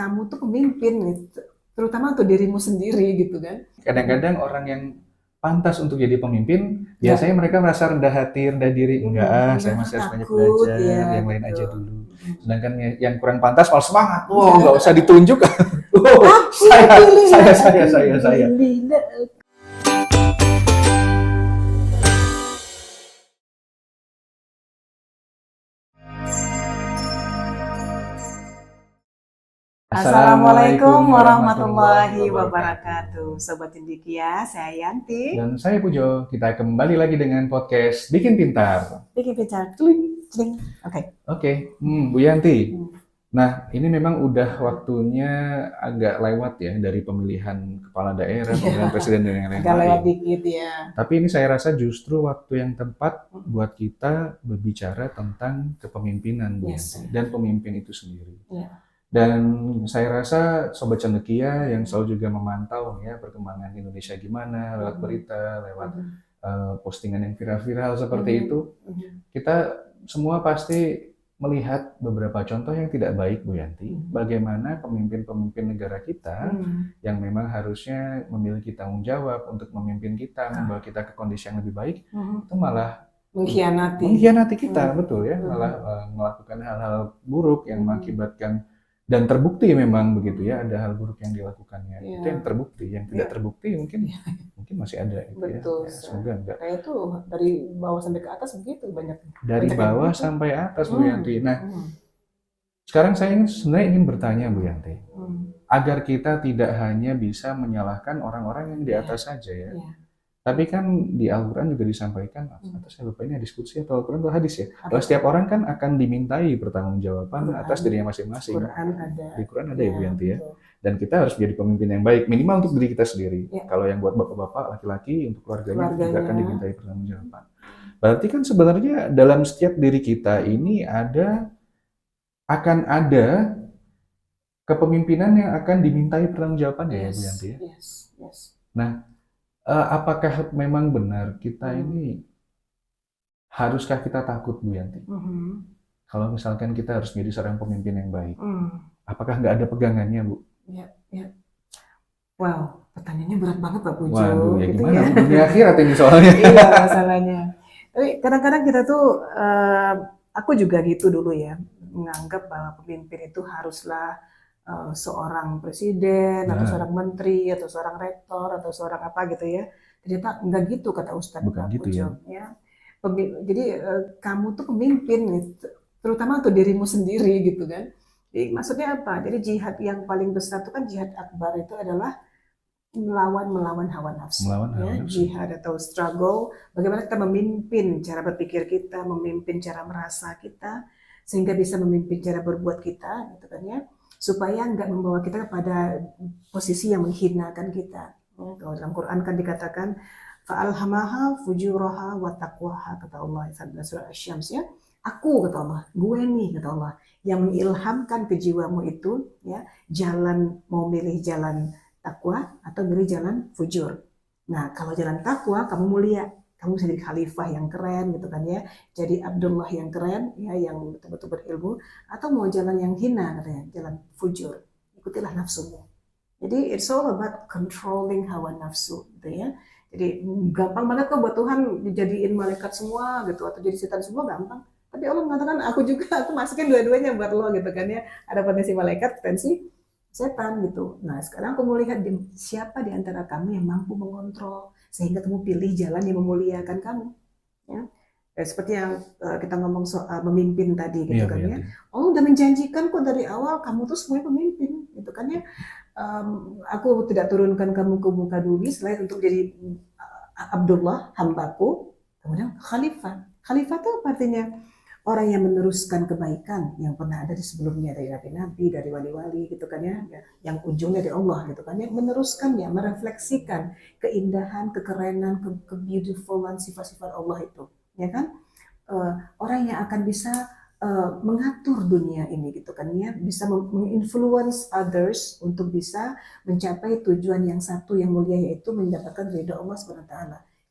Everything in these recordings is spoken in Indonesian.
kamu tuh pemimpin gitu, terutama untuk dirimu sendiri gitu kan. Kadang-kadang orang yang pantas untuk jadi pemimpin, Ya, biasanya mereka merasa rendah hati, rendah diri. Enggak, saya enggak masih harus banyak takut belajar, ya yang lain gitu. aja dulu. Sedangkan yang kurang pantas malah semangat. Oh, nggak usah ditunjuk. Oh, Aku saya. pilih. Assalamualaikum warahmatullahi wabarakatuh. Sobat Cendekia, saya Yanti. Dan saya Pujo. Kita kembali lagi dengan podcast Bikin Pintar. Bikin Pintar. Celing. Oke. Bu Yanti. Nah, ini memang udah waktunya agak lewat ya dari pemilihan kepala daerah, pemilihan presiden dan yang lain-lain. Agak lewat dikit ya. Tapi ini saya rasa justru waktu yang tepat buat kita berbicara tentang kepemimpinan, Bu Yanti, dan pemimpin itu sendiri. Dan saya rasa Sobat Cendekia yang selalu juga memantau ya perkembangan Indonesia gimana, lewat berita, lewat postingan yang viral-viral seperti itu, kita semua pasti melihat beberapa contoh yang tidak baik, Bu Yanti. Bagaimana pemimpin-pemimpin negara kita yang memang harusnya memiliki tanggung jawab untuk memimpin kita, membawa kita ke kondisi yang lebih baik, itu malah mengkhianati kita, betul ya, malah melakukan hal-hal buruk yang mengakibatkan, dan terbukti memang begitu ya, ada hal buruk yang dilakukannya. Itu yang terbukti, yang tidak terbukti mungkin masih ada gitu. Betul, ya. Semoga enggak. Kayak itu dari bawah sampai ke atas begitu banyak. Dari bawah sampai atas, Bu Yanti. Nah, sekarang saya sebenarnya ingin bertanya, Bu Yanti, agar kita tidak hanya bisa menyalahkan orang-orang yang di atas saja ya. Tapi kan di Al-Quran juga disampaikan, atau saya lupa ini hadis qudsi atau Al-Quran atau hadis ya, bahwa setiap orang kan akan dimintai pertanggungjawaban atas dirinya masing-masing. Di Quran ada ya, Bu Yanti ya. Dan kita harus menjadi pemimpin yang baik, minimal untuk diri kita sendiri. Kalau yang buat bapak-bapak, laki-laki, untuk keluarganya juga akan dimintai pertanggungjawaban. Berarti kan sebenarnya dalam setiap diri kita ini akan ada kepemimpinan yang akan dimintai pertanggungjawabannya ya, Bu Yanti ya. Nah, apakah memang benar kita ini, haruskah kita takut, Bu Yanti? Kalau misalkan kita harus menjadi seorang pemimpin yang baik, apakah nggak ada pegangannya, Bu? Wow, pertanyaannya berat banget Pak Pujo. Waduh, ya gitu gimana? Ya. Dunia akhirat ini soalnya. Iya masalahnya. Tapi kadang-kadang kita tuh, aku juga gitu dulu ya, menganggap bahwa pemimpin itu haruslah seorang presiden, atau seorang menteri, atau seorang rektor, atau seorang apa gitu ya. Ternyata enggak gitu kata Ustadz. Bukan gitu Pujo, ya. Jadi kamu tuh pemimpin gitu, terutama untuk dirimu sendiri gitu kan. Jadi maksudnya apa? Jadi jihad yang paling besar itu kan jihad akbar itu adalah melawan hawa nafsu. Jihad atau struggle, bagaimana kita memimpin cara berpikir kita, memimpin cara merasa kita, sehingga bisa memimpin cara berbuat kita, gitu kan ya, supaya nggak membawa kita pada posisi yang menghinakan kita. Kalau dalam Quran kan dikatakan fa'alhamaha fujuraha wa taqwaha, kata Allah dalam surah Asy-Syams ya. Aku, kata Allah, gue nih, kata Allah, yang mengilhamkan ke jiwamu itu ya, jalan, mau milih jalan takwa atau milih jalan fujur. Nah, kalau jalan takwa kamu mulia, kamu bisa jadi khalifah yang keren gitu kan ya, jadi Abdullah yang keren ya, yang betul-betul berilmu. Atau mau jalan yang hina katanya, jalan fujur, ikutilah nafsumu. Jadi it's all about controlling hawa nafsu gitu ya. Jadi gampang banget kok buat Tuhan dijadiin malaikat semua gitu, atau jadi setan semua gampang. Tapi Allah mengatakan aku masukin dua-duanya buat lo gitu kan ya. Ada potensi malaikat, potensi setan gitu. Nah sekarang aku mau lihat siapa di antara kamu yang mampu mengontrol sehingga kamu pilih jalan yang memuliakan kamu. Ya. Seperti yang kita ngomong soal memimpin tadi gitu kan ya. Allah udah menjanjikan kok dari awal kamu tuh semuanya pemimpin gitu kan ya. Aku tidak turunkan kamu ke muka bumi selain untuk jadi Abdullah hambaku, kemudian khalifah. Khalifah itu artinya orang yang meneruskan kebaikan yang pernah ada di sebelumnya, dari nabi-nabi, dari wali-wali gitu kan ya, yang ujungnya dari Allah gitu kan ya, meneruskannya, merefleksikan keindahan, kekerenan, kebeautifulan sifat-sifat Allah itu, ya kan, orang yang akan bisa mengatur dunia ini gitu kan ya, bisa menginfluence others untuk bisa mencapai tujuan yang satu yang mulia, yaitu mendapatkan ridha Allah SWT.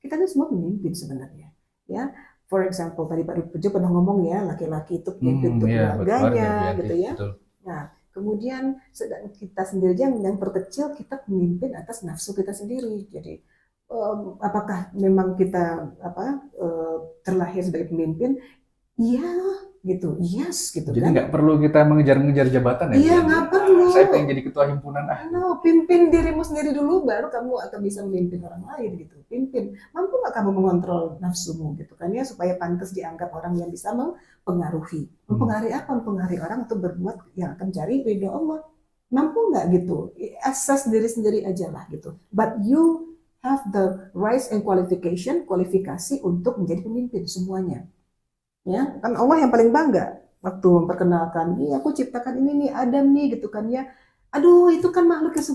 Kita ini semua pemimpin sebenarnya, ya. For example, tadi Pak Pujo pernah ngomong ya, laki-laki itu pemimpin untuk keluarganya gitu ya. Betul. Nah, Kemudian sedang kita sendiri yang terkecil, kita pemimpin atas nafsu kita sendiri. Jadi apakah memang kita terlahir sebagai pemimpin? Iya, gitu, yes, gitu. Jadi kan? nggak perlu kita mengejar-ngejar jabatan ya? Iya, nggak perlu. Saya pengen jadi ketua himpunan. No, pimpin dirimu sendiri dulu, baru kamu akan bisa memimpin orang lain gitu. Pimpin, mampu nggak kamu mengontrol nafsumu gitu kan ya, supaya pantas dianggap orang yang bisa mempengaruhi. Mempengaruhi apa? Mempengaruhi orang untuk berbuat yang akan cari ridho Allah. Mampu nggak gitu? Asas diri sendiri aja lah gitu. But you have the rights and kualifikasi untuk menjadi pemimpin semuanya. Ya, kan Allah yang paling bangga waktu memperkenalkan, aku ciptakan ini nih, Adam nih gitu kan ya. Aduh, itu kan makhluk yang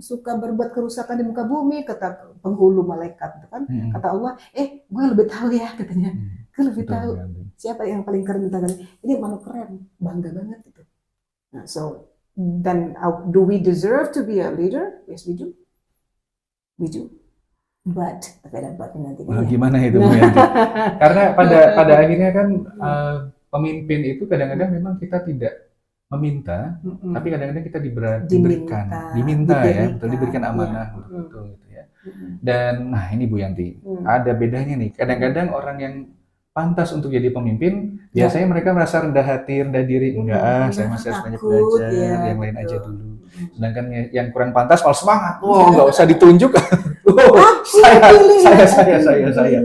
suka berbuat kerusakan di muka bumi, kata penghulu malaikat gitu kan. Kata Allah, gue lebih tahu ya katanya. Gue lebih tahu siapa yang paling keren tentang ini. Ini makhluk keren, bangga banget gitu. Nah, so then do we deserve to be a leader? Yes, we do. We do. But ada butnya nanti. Gimana itu Bu Yanti? Karena pada akhirnya kan pemimpin itu kadang-kadang memang kita tidak meminta, tapi kadang-kadang kita diberikan amanah, betul gitu ya. Dan nah ini Bu Yanti, ada bedanya nih. Kadang-kadang orang yang pantas untuk jadi pemimpin, biasanya mereka merasa rendah hati, rendah diri. Enggak, saya masih harus banyak belajar, yang lain aja dulu. Sedangkan yang kurang pantas malah semangat. Nggak usah ditunjuk. Saya.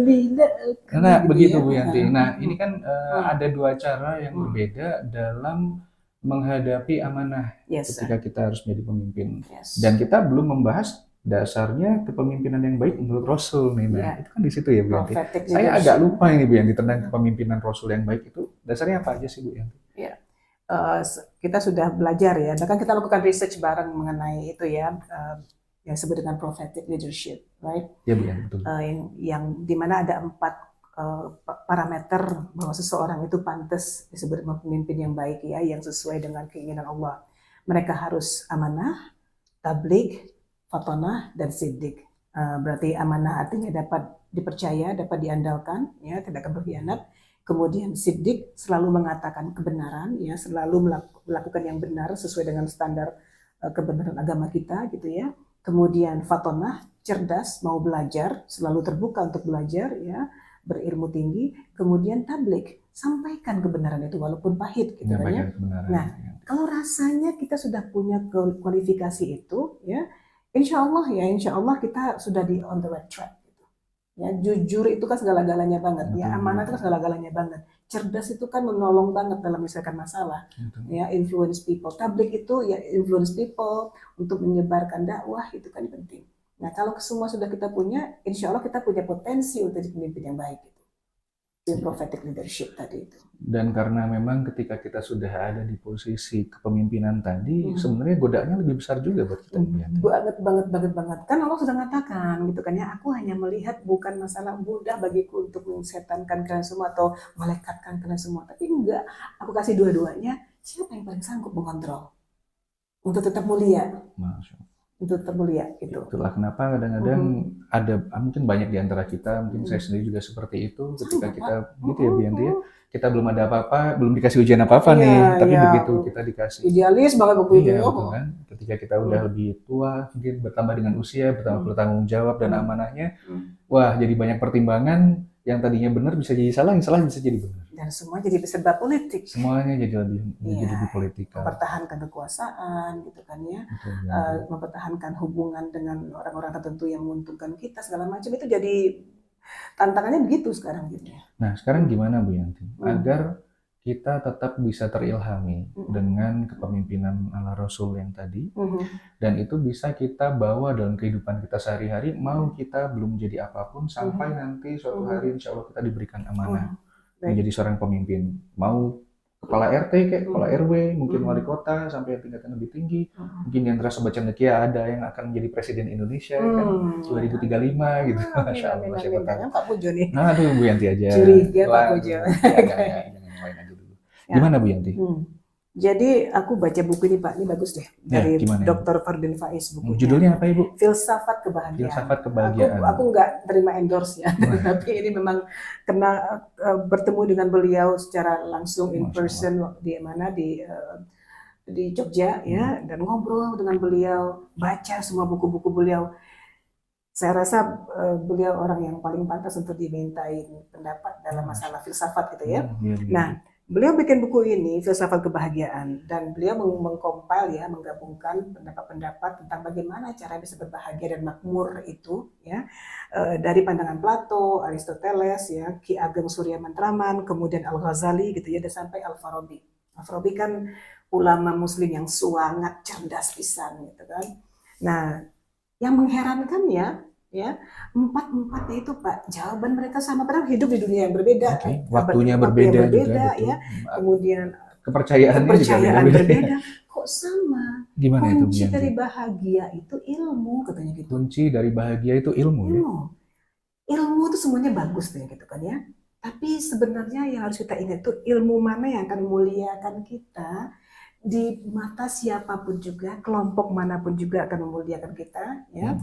Karena begitu Bu Yanti. Nah, ini kan ada dua cara yang berbeda dalam menghadapi amanah ketika kita harus menjadi pemimpin. Dan kita belum membahas dasarnya kepemimpinan yang baik menurut Rasul nih. Nah, itu kan di situ ya Bu Yanti. Saya agak lupa ini Bu Yanti tentang kepemimpinan Rasul yang baik itu dasarnya apa aja sih Bu Yanti? Ya. Kita sudah belajar ya, bahkan kita lakukan research bareng mengenai itu ya, yang disebut dengan prophetic leadership, right? Ya Bu Yanti, betul. Yang dimana ada 4 parameter bahwa seseorang itu pantas disebut pemimpin yang baik ya, yang sesuai dengan keinginan Allah. Mereka harus amanah, tabligh, fatonah, dan siddiq. Berarti amanah artinya dapat dipercaya, dapat diandalkan, ya, tidak akan berkhianat. Kemudian siddiq selalu mengatakan kebenaran, ya, selalu melakukan yang benar sesuai dengan standar kebenaran agama kita, gitu ya. Kemudian fatonah, cerdas, mau belajar, selalu terbuka untuk belajar, ya, berilmu tinggi. Kemudian tabligh, sampaikan kebenaran itu walaupun pahit, gitu kan ya. Nah, kalau rasanya kita sudah punya kualifikasi itu, ya, insya Allah kita sudah on the right track. Ya, jujur itu kan segala-galanya banget, ya, amanah itu kan segala-galanya banget. Cerdas itu kan menolong banget dalam menyelesaikan masalah, ya, influence people. Tabligh itu ya influence people untuk menyebarkan dakwah, itu kan penting. Nah, kalau semua sudah kita punya, insya Allah kita punya potensi untuk jadi pemimpin yang baik itu. Prophetic leadership tadi itu. Dan karena memang ketika kita sudah ada di posisi kepemimpinan tadi, sebenarnya godaannya lebih besar juga buat kita. Banget. Kan Allah sudah mengatakan gitu kan ya, aku hanya melihat bukan masalah mudah bagiku untuk mensetankan kalian semua atau malaikatkan kalian semua, tapi enggak, aku kasih dua-duanya. Siapa yang paling sanggup mengontrol untuk tetap mulia? Masya Allah. Untuk tetap mulia gitu. Itulah kenapa kadang-kadang ada mungkin banyak di antara kita, mungkin saya sendiri juga seperti itu, ketika kita gitu ya Bu Yanti ya, kita belum ada apa-apa, belum dikasih ujian apa-apa nih, tapi begitu kita dikasih idealis banget begitu kan. Ketika kita udah lebih tua, mungkin bertambah dengan usia, bertambah bertanggung jawab dan amanahnya, wah jadi banyak pertimbangan, yang tadinya benar bisa jadi salah, yang salah bisa jadi benar. Dan semua jadi serba politik. Semuanya jadi lebih politikal. Mempertahankan kekuasaan, gitu kan ya. Mempertahankan hubungan dengan orang-orang tertentu yang menguntungkan kita, segala macam itu jadi tantangannya begitu sekarang gitu ya. Nah, sekarang gimana Bu Yanti? Agar kita tetap bisa terilhami dengan kepemimpinan ala Rasul yang tadi, dan itu bisa kita bawa dalam kehidupan kita sehari-hari, mau kita belum jadi apapun, sampai nanti suatu hari insya Allah kita diberikan amanah menjadi seorang pemimpin, mau kepala RT kayak kepala RW, mungkin wali kota sampai tingkatan lebih tinggi, mungkin yang terasa baca Nekia ada yang akan menjadi presiden Indonesia kan 2035 gitu. Masya Allah, siapa tahu. Pak Pujo nih. Nah, aduh Bu Yanti aja. Curiga Pak Pujo. Gimana Bu Yanti? Jadi aku baca buku ini Pak, ini bagus deh, dari Dr. Fardin Faiz bukunya. Judulnya apa Ibu? Filsafat Kebahagiaan. Filsafat Kebahagiaan. Aku nggak terima endorse ya, tapi ini memang kena bertemu dengan beliau secara langsung in person di mana di di Jogja ya, dan ngobrol dengan beliau, baca semua buku-buku beliau. Saya rasa beliau orang yang paling pantas untuk dimintain pendapat dalam masalah filsafat gitu ya. Nah, beliau bikin buku ini, Filsafat Kebahagiaan, dan beliau mengkompil ya, menggabungkan pendapat-pendapat tentang bagaimana cara bisa berbahagia dan makmur itu ya, dari pandangan Plato, Aristoteles ya, Ki Ageng Surya Mantraman, kemudian Al-Ghazali gitu ya, dan sampai Al-Farabi. Al-Farabi kan ulama muslim yang sangat cerdas pisan gitu kan. Nah, yang mengherankan ya, empat-empatnya itu Pak, jawaban mereka sama, padahal hidup di dunia yang berbeda, waktunya berbeda juga, ya, kemudian kepercayaannya juga berbeda. Kok sama? Gimana kunci itu, dari bahagia itu ilmu, katanya gitu. Kunci dari bahagia itu ilmu ya? Ilmu itu semuanya bagus gitu kan ya. Tapi sebenarnya yang harus kita ingat itu ilmu mana yang akan memuliakan kita di mata siapapun juga, kelompok manapun juga akan memuliakan kita ya.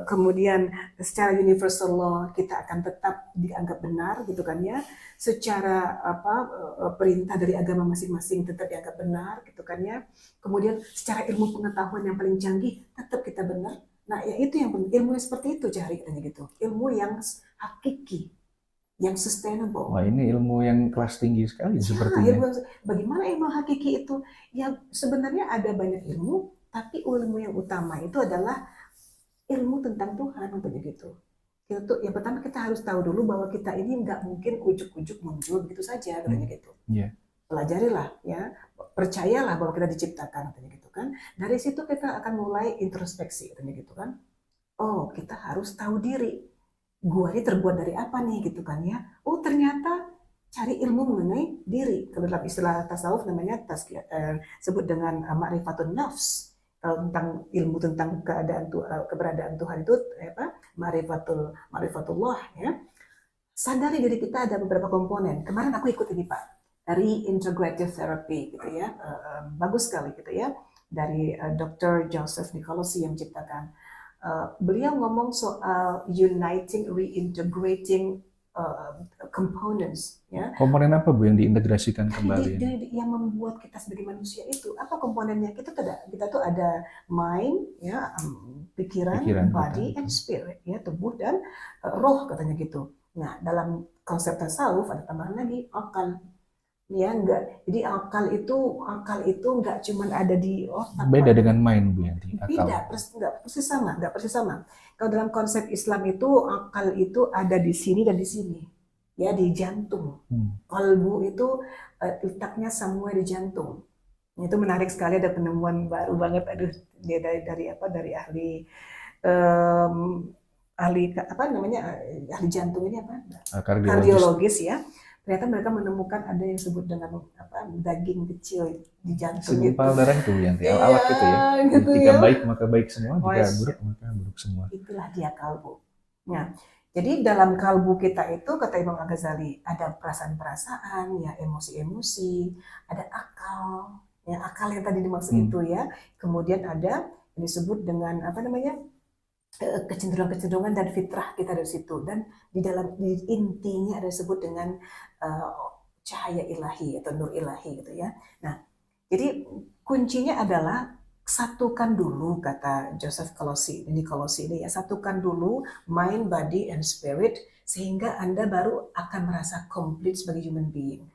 Kemudian secara universal law kita akan tetap dianggap benar gitu kan ya. Secara perintah dari agama masing-masing tetap dianggap benar gitu kan ya. Kemudian secara ilmu pengetahuan yang paling canggih tetap kita benar. Nah, ya itu yang penting, ilmu yang seperti itu cari katanya gitu. Ilmu yang hakiki, yang sustainable. Wah, ini ilmu yang kelas tinggi sekali sepertinya. Bagaimana ilmu hakiki itu? Ya sebenarnya ada banyak ilmu, tapi ilmu yang utama itu adalah ilmu tentang Tuhan, begitu. Itu yang pertama kita harus tahu dulu bahwa kita ini nggak mungkin ujuk-ujuk muncul begitu saja, katanya gitu. Pelajarilah, ya, percayalah bahwa kita diciptakan, katanya gitu kan. Dari situ kita akan mulai introspeksi, katanya gitu kan. Oh, kita harus tahu diri. Gua ini terbuat dari apa nih gitu kan ya. Oh ternyata cari ilmu mengenai diri. Kalau dalam istilah tasawuf namanya sebut dengan ma'rifatun nafs. Tentang ilmu tentang keberadaan Tuhan itu ma'rifatullah ya. Sadari diri kita ada beberapa komponen. Kemarin aku ikut ini Pak, dari integrative therapy gitu ya. Bagus sekali gitu ya. Dari Dr. Joseph Nicolosi yang menciptakan. Beliau ngomong soal uniting, reintegrating components. Ya. Komponen apa Bu yang diintegrasikan kembali? Yang membuat kita sebagai manusia itu apa komponennya? Kita tuh ada mind, ya, pikiran, body, and spirit, ya, tubuh dan roh katanya gitu. Nah, dalam konsep tasawuf ada tambahan lagi akal. Ya enggak, jadi akal itu enggak cuma ada di otak. Beda dengan mind Bu Yanti. Enggak persis sama. Kalau dalam konsep Islam itu akal itu ada di sini dan di sini, ya, di jantung. Kalbu itu letaknya semua di jantung. Itu menarik sekali, ada penemuan baru banget, dia dari ahli jantung ini kardiologis ya. Ternyata mereka menemukan ada yang disebut dengan daging kecil di jantung. Segumpal darah itu Yanti, alat itu ya. Gitu jika ya. Baik maka baik semua, jika buruk maka buruk semua. Itulah dia kalbu. Nah, jadi dalam kalbu kita itu kata Imam Al-Ghazali ada perasaan-perasaan, ya, emosi-emosi, ada akal, ya, akal yang tadi dimaksud itu ya. Kemudian ada yang disebut dengan kecenderungan dan fitrah kita dari situ, dan di intinya ada disebut dengan cahaya ilahi atau nur ilahi gitu ya. Nah, jadi kuncinya adalah satukan dulu, kata Joseph Nicolosi ini ya, satukan dulu mind, body, and spirit sehingga Anda baru akan merasa komplit sebagai human being.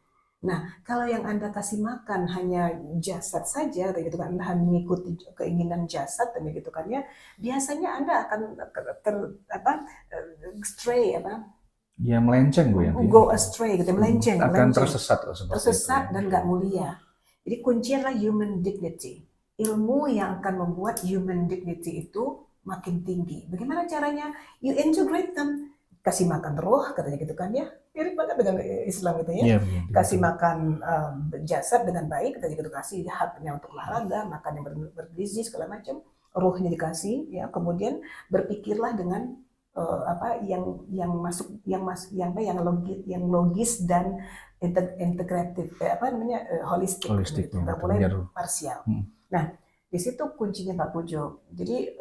Nah, kalau yang Anda kasih makan hanya jasad saja, gitu kan, Anda mengikuti keinginan jasad, gitu kan ya, biasanya Anda akan stray ya, melenceng Bu Yanti. Go astray gitu, melenceng. Akan tersesat dan nggak mulia. Jadi kuncinya adalah human dignity. Ilmu yang akan membuat human dignity itu makin tinggi. Bagaimana caranya? You integrate them. Kasih makan roh, katanya gitu kan ya. Mirip banget dengan Islam gitu ya. Kasih makan jasad dengan baik, katanya gitu, kasih haknya untuk olahraga, makan yang bergizi segala macam, rohnya dikasih ya. Kemudian berpikirlah dengan yang logis dan integratif, holistik, nggak boleh parsial. Nah, di situ kuncinya Pak Pujo. Jadi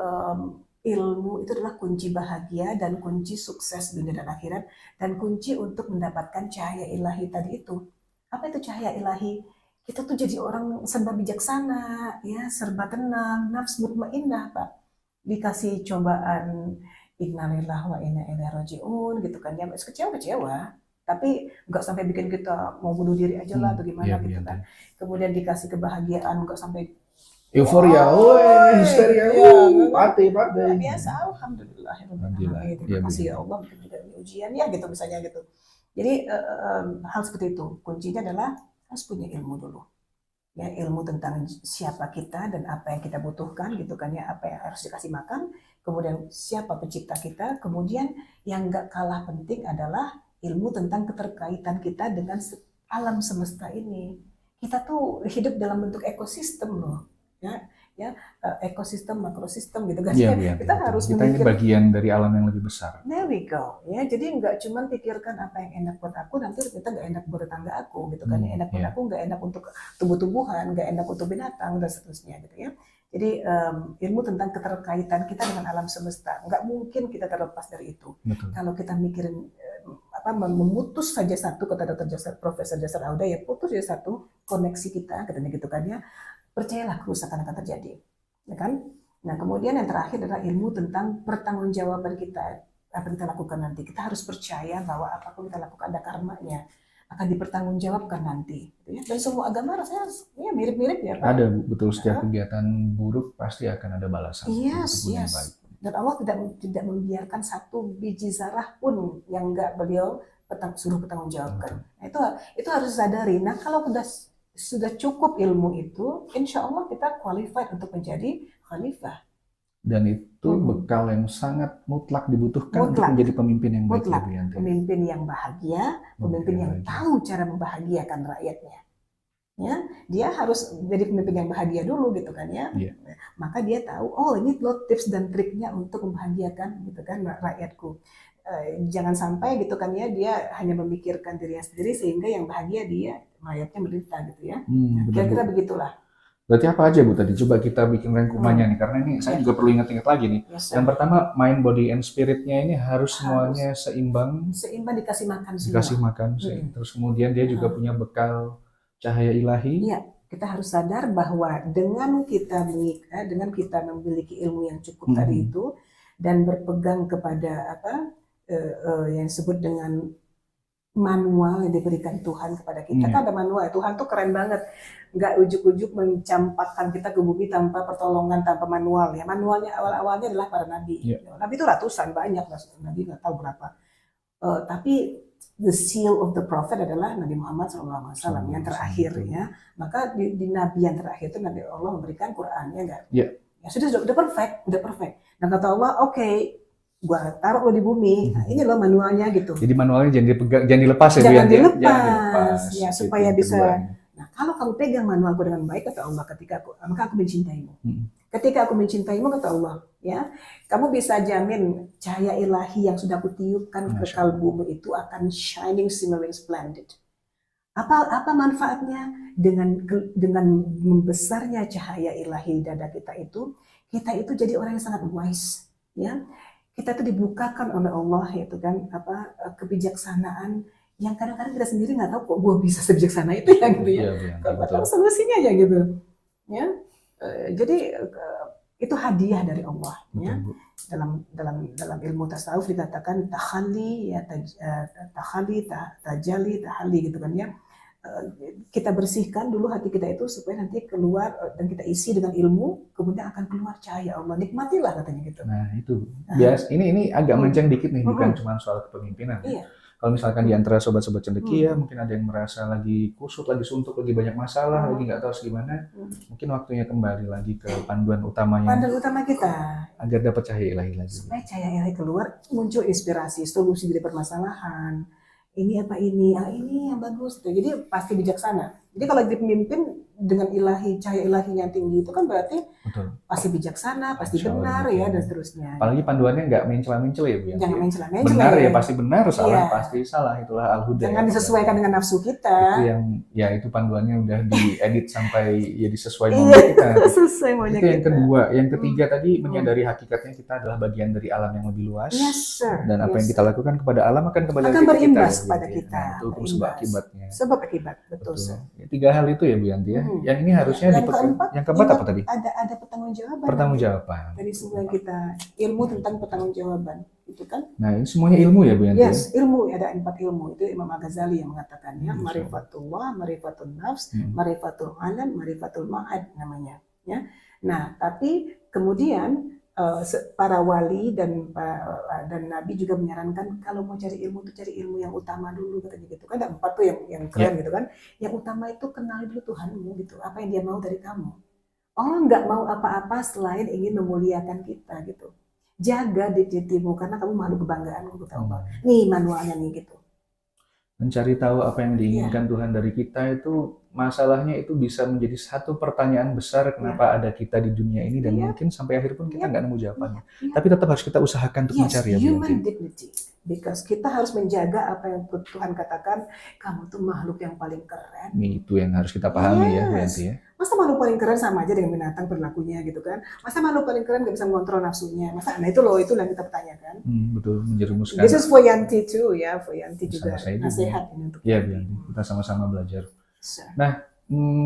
ilmu itu adalah kunci bahagia dan kunci sukses dunia dan akhirat, dan kunci untuk mendapatkan cahaya ilahi tadi itu. Apa itu cahaya ilahi? kita tuh jadi orang serba bijaksana, ya, serba tenang, nafs mutmainnah, Pak. Dikasih cobaan, innalillah wa inna ilaihi rajiun, gitu kan. Ya, kecewa, tapi nggak sampai bikin kita mau bunuh diri aja lah atau gimana gitu kan. Kemudian dikasih kebahagiaan, nggak sampai euforia, histeria, party. Biasa, alhamdulillah. Terima kasih ya Allah, mungkin juga ini ujian ya gitu misalnya gitu. Jadi hal seperti itu, kuncinya adalah harus punya ilmu dulu. Ya, ilmu tentang siapa kita dan apa yang kita butuhkan gitu kan ya, apa yang harus dikasih makan, kemudian siapa pencipta kita, kemudian yang nggak kalah penting adalah ilmu tentang keterkaitan kita dengan alam semesta ini. Kita tuh hidup dalam bentuk ekosistem loh, ya ekosistem, makrosistem gitu kan. Iya, kita harus kita ini bagian dari alam yang lebih besar. There we go, ya. Jadi nggak cuma pikirkan apa yang enak buat aku, nanti kita nggak enak buat tetangga aku, gitu kan. Enak buat aku, nggak enak untuk tumbuh-tumbuhan, nggak enak untuk binatang dan seterusnya, gitu ya. Jadi ilmu tentang keterkaitan kita dengan alam semesta, nggak mungkin kita terlepas dari itu. Betul. Kalau kita mikirin memutus saja satu, kata Dr. Profesor Jasar Auda, ya putus ya satu koneksi kita, katanya gitu kan ya. Percayalah kerusakan akan terjadi, ya kan? Nah, kemudian yang terakhir adalah ilmu tentang pertanggungjawaban kita, apa yang kita lakukan nanti. Kita harus percaya bahwa apapun kita lakukan ada karmanya, akan dipertanggungjawabkan nanti. Gitu ya. Dan semua agama rasanya ya mirip-mirip ya, Pak. Ada, betul. Setiap kegiatan buruk pasti akan ada balasan. Yes. Dan Allah tidak membiarkan satu biji zarah pun yang enggak beliau suruh bertanggungjawabkan. Nah, itu harus sadari. Nah, kalau sudah cukup ilmu itu, insya Allah kita qualified untuk menjadi khalifah. Dan itu bekal yang sangat mutlak dibutuhkan untuk menjadi pemimpin yang baik. Pemimpin yang bahagia, pemimpin yang tahu cara membahagiakan rakyatnya. Ya, dia harus jadi pemimpin yang bahagia dulu gitu kan ya. Maka dia tahu, oh ini loh tips dan triknya untuk membahagiakan gitu kan rakyatku. Jangan sampai gitu kan ya, dia hanya memikirkan dirinya sendiri sehingga yang bahagia dia, rakyatnya menderita gitu ya. Kira-kira begitulah. Berarti apa aja Bu tadi? Coba kita bikin rangkumannya nih, karena ini saya juga perlu ingat-ingat lagi nih. Yang pertama, mind, body, and spirit-nya ini harus semuanya seimbang. Seimbang, dikasih makan semua. Dikasih makan. Terus kemudian dia juga punya bekal cahaya ilahi. Iya, kita harus sadar bahwa dengan kita memiliki ilmu yang cukup tadi itu dan berpegang kepada yang disebut dengan manual yang diberikan Tuhan kepada kita. Kan ada manual, Tuhan tuh keren banget. Nggak ujuk-ujuk mencampakkan kita ke bumi tanpa pertolongan, tanpa manual. Ya, manualnya awal-awalnya adalah para nabi. Nabi itu ratusan, banyak, nabi nggak tahu berapa. Tapi the seal of the prophet adalah Nabi Muhammad SAW yang terakhir ya. Maka di nabi yang terakhir itu Nabi Allah memberikan Quran, ya enggak? Ya sudah perfect. Dan kata Allah, oke, gua taruh lo di bumi. Nah, ini loh manualnya gitu. Jadi manualnya jangan dilepas ya. Jangan dilepas ya, supaya bisa. Nah, kalau kamu pegang manualku dengan baik, kata Allah, maka aku mencintaimu. Ketika aku mencintaimu, kata Allah, ya, kamu bisa jamin cahaya ilahi yang sudah aku tiupkan ke kalbumu itu akan shining, shimmering, splendid. Apa manfaatnya? Dengan membesarnya cahaya ilahi dada kita itu jadi orang yang sangat wise, ya. Kita itu dibukakan oleh Allah, yaitu kan kebijaksanaan yang kadang-kadang kita sendiri nggak tahu kok gue bisa sebijaksana itu ya gitu ya. Kalau solusinya ya gitu, ya. Jadi itu hadiah dari Allah, ya. Dalam ilmu tasawuf dikatakan tahalli ya, tajalli gitu kan ya. Kita bersihkan dulu hati kita itu supaya nanti keluar dan kita isi dengan ilmu, kemudian akan keluar cahaya Allah. Nikmatilah katanya gitu. Nah itu bias ini agak melenceng dikit nih, bukan cuma soal kepemimpinan. Iya. Kalau misalkan di antara sobat-sobat cendekia mungkin ada yang merasa lagi kusut, lagi suntuk, lagi banyak masalah, lagi nggak tahu gimana, mungkin waktunya kembali lagi ke panduan utamanya. Panduan utama kita agar dapat cahaya ilahi lagi. Supaya cahaya ilahi keluar, muncul inspirasi, solusi dari permasalahan. Ini yang bagus. Jadi pasti bijaksana. Jadi kalau jadi pemimpin dengan cahaya ilahi yang tinggi itu kan berarti Betul. pasti bijaksana, pasti Insya Allah benar demikian. ya dan seterusnya. Apalagi panduannya nggak mencela-mencela ya Bu Yanti. Jangan mencela-mencela. Benar ya pasti benar, salah Iya. pasti salah. Itulah al-huda. Jangan disesuaikan dengan nafsu kita. Itu yang ya itu panduannya udah diedit sampai ya disesuaikan dengan kita. Sesuai maunya Itu yang kita. kedua. Yang ketiga tadi menyadari hakikatnya kita adalah bagian dari alam yang lebih luas. Yes, sir. Dan apa yang kita lakukan kepada alam akan kembali akan ke berimbas kita, kepada ya. kita. Nah, itu hukum sebab akibatnya. Sebab akibat, betul. Ya, 3 hal itu ya Bu Yanti ya. Yang ini harusnya yang keempat apa tadi? Ada pertanggungjawaban. Pertanggungjawaban. Dari semua kita ilmu tentang pertanggungjawaban, itu kan? Nah, ini semuanya ilmu ya Bu Yanti. Yes, ilmu, ada 4 ilmu. Itu Imam Al-Ghazali yang mengatakannya, marifatullah, marifatul nafs, marifatul alam, marifatul ma'ad namanya, ya. Nah, tapi kemudian para wali dan nabi juga menyarankan kalau mau cari ilmu itu cari ilmu yang utama dulu, katanya gitu kan. Ada 4 tuh yang keren gitu kan. Yang utama itu kenali dulu Tuhanmu gitu, apa yang dia mau dari kamu. Oh, nggak mau apa-apa selain ingin memuliakan kita gitu. Jaga dirimu karena kamu makhluk kebanggaan, gitu. Nih manualnya nih gitu. Mencari tahu apa yang diinginkan Tuhan dari kita itu masalahnya itu bisa menjadi satu pertanyaan besar kenapa ada kita di dunia ini dan mungkin sampai akhir pun kita nggak nemu jawabannya. Tapi tetap harus kita usahakan untuk mencari ya. Human dignity. Because kita harus menjaga apa yang Tuhan katakan, kamu tuh makhluk yang paling keren. Itu yang harus kita pahami ya Bu Yanti ya. Masa makhluk paling keren sama aja dengan binatang perilakunya gitu kan? Masa makhluk paling keren nggak bisa mengontrol nafsunya? Masa? Nah itu loh, itu yang kita pertanyakan. Betul, menjerumuskan. This is for Yanti too ya, for Yanti juga nasihat ini untuk ya, Bu Yanti. Kita sama-sama belajar. Nah,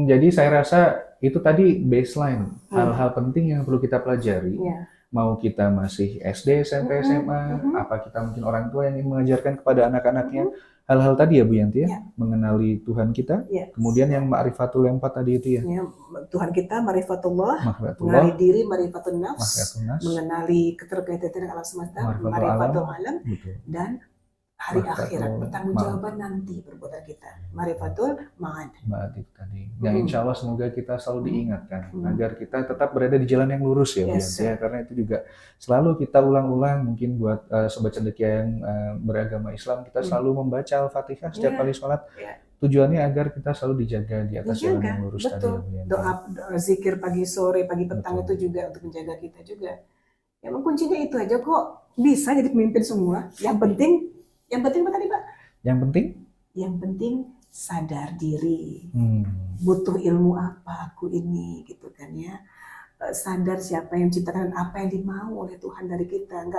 jadi saya rasa itu tadi baseline, hal-hal penting yang perlu kita pelajari. Mau kita masih SD, SMP, SMA, apa kita mungkin orang tua yang ingin mengajarkan kepada anak-anaknya, hal-hal tadi ya Bu Yanti ya, mengenali Tuhan kita, kemudian yang ma'rifatul yang 4 tadi itu ya. Tuhan kita, ma'rifatullah, mengenali diri, ma'rifatun nafs, mengenali keterkaitan dengan alam semesta, ma'rifatul alam, dan hari akhirat, bertanggung-jawaban nanti perbuatan kita. Marifatul ma'ad. Ma'ad itu tadi. Ya insya Allah semoga kita selalu diingatkan agar kita tetap berada di jalan yang lurus ya Bu Yanti ya. Karena itu juga selalu kita ulang-ulang mungkin buat Sobat Cendekia yang beragama Islam, kita selalu membaca Al-Fatihah setiap kali sholat. Tujuannya agar kita selalu dijaga di atas jalan yang lurus tadi ya Bu Yanti. Doa zikir pagi sore, pagi petang itu juga untuk menjaga kita juga. Ya kuncinya itu aja kok, bisa jadi pemimpin semua. Yang penting apa tadi Pak? Yang penting sadar diri. Butuh ilmu apa aku ini gitu kan ya. Sadar siapa yang menciptakan, apa yang dimau oleh Tuhan dari kita.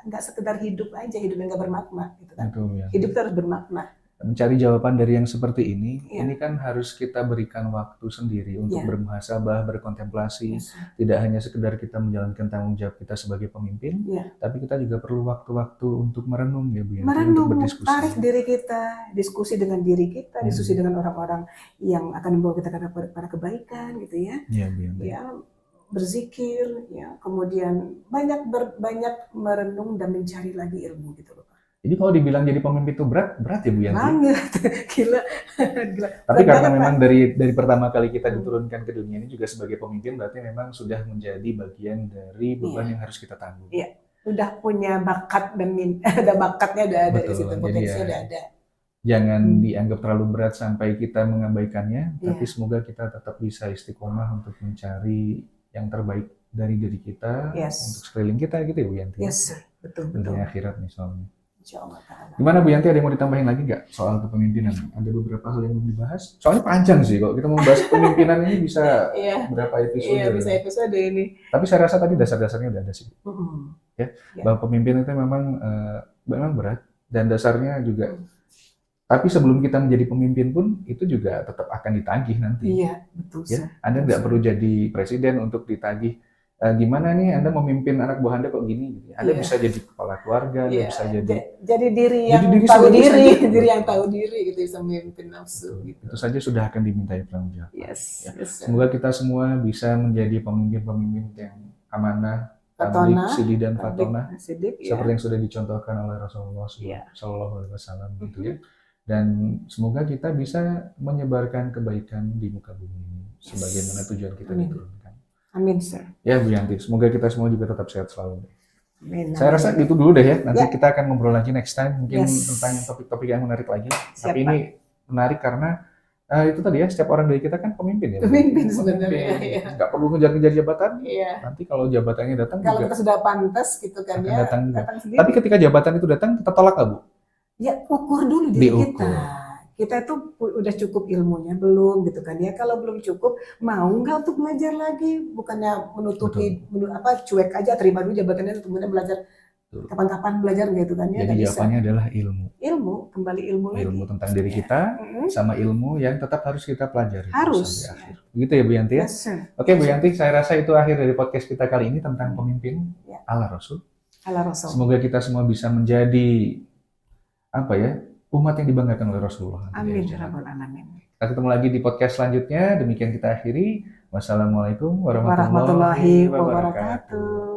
Enggak sekedar hidup aja, hidup yang enggak bermakna gitu kan. Betul, ya. Hidup itu harus bermakna. Mencari jawaban dari yang seperti ini kan harus kita berikan waktu sendiri untuk bermuhasabah, berkontemplasi. Tidak hanya sekedar kita menjalankan tanggung jawab kita sebagai pemimpin, tapi kita juga perlu waktu-waktu untuk merenung ya Bu Yanti, untuk berdiskusi. Tarik diri kita, diskusi dengan diri kita, diskusi dengan orang-orang yang akan membawa kita pada kebaikan gitu ya. Iya Bu Yanti. Ya, berzikir, ya, kemudian banyak merenung dan mencari lagi ilmu gitu loh. Jadi kalau dibilang jadi pemimpin itu berat ya Bu Yanti? Banget, gila. Tapi karena memang dari pertama kali kita diturunkan ke dunia ini juga sebagai pemimpin, berarti memang sudah menjadi bagian dari beban yang harus kita tanggung. Iya, udah punya bakat dan ada bakatnya, udah ada di situ, potensinya udah ada. Jangan dianggap terlalu berat sampai kita mengabaikannya, tapi semoga kita tetap bisa istiqomah untuk mencari yang terbaik dari diri kita, untuk sekeliling kita gitu ya Bu Yanti. Yes, betul. Dunia akhirat nih soalnya. Insyaallah. Gimana Bu Yanti, ada yang mau ditambahin lagi nggak soal kepemimpinan? Ada beberapa hal yang mau dibahas. Soalnya panjang sih kalau kita membahas kepemimpinan ini bisa berapa episode. Iya, bisa episode ini. Tapi saya rasa tadi dasar-dasarnya udah ada sih. Bahwa pemimpin itu memang berat dan dasarnya juga. Tapi sebelum kita menjadi pemimpin pun itu juga tetap akan ditagih nanti. Iya, betul. Ya, Anda nggak perlu jadi presiden untuk ditagih. Gimana nih Anda memimpin anak buah Anda kok gini? Anda bisa jadi kepala keluarga, Anda bisa jadi diri yang tahu diri, diri yang tahu diri gitu, bisa memimpin nafsu. Gitu. Itu saja sudah akan dimintai pertanggung jawab. Yes. Semoga kita semua bisa menjadi pemimpin-pemimpin yang amanah, tabligh, siddiq dan fatonah, seperti yang sudah dicontohkan oleh Rasulullah SAW gitu ya. Dan semoga kita bisa menyebarkan kebaikan di muka bumi ini, sebagaimana tujuan kita diturunkan. Amin, sir. Ya Bu Yanti, semoga kita semua juga tetap sehat selalu. Amin. Saya rasa gitu dulu deh ya. Nanti kita akan ngobrol lagi next time mungkin tentang topik-topik yang menarik lagi. Tapi ini menarik karena Itu tadi ya, setiap orang dari kita kan pemimpin ya. Pemimpin sebenarnya. Ya. Nggak perlu ngejar-ngejar jabatan. Iya. Nanti kalau jabatannya datang Kalau juga kita sudah pantas gitu kan akan ya, datang juga. datang sendiri. Tapi ketika jabatan itu datang, kita tolak nggak, Bu? Ya ukur dulu diri Diukur. kita. Kita itu udah cukup ilmunya belum gitu kan ya. Kalau belum cukup, mau nggak untuk belajar lagi? Bukannya menutupi, cuek aja terima dulu jabatannya, kemudian belajar kapan-kapan belajar gitu kan ya. Jadi jawabannya adalah ilmu. Ilmu, kembali ilmu lagi. Ilmu tentang diri kita, sama ilmu yang tetap harus kita pelajari Harus. sampai akhir. Begitu ya Bu Yanti ya? Yes, Oke Bu Yanti, saya rasa itu akhir dari podcast kita kali ini tentang pemimpin ala Rasul. Ala Rasul. Semoga kita semua bisa menjadi umat yang dibanggakan oleh Rasulullah. Amin ya rabbal alamin. Kita ketemu lagi di podcast selanjutnya. Demikian kita akhiri. Wassalamualaikum warahmatullahi Warahmatullahi wabarakatuh. wabarakatuh.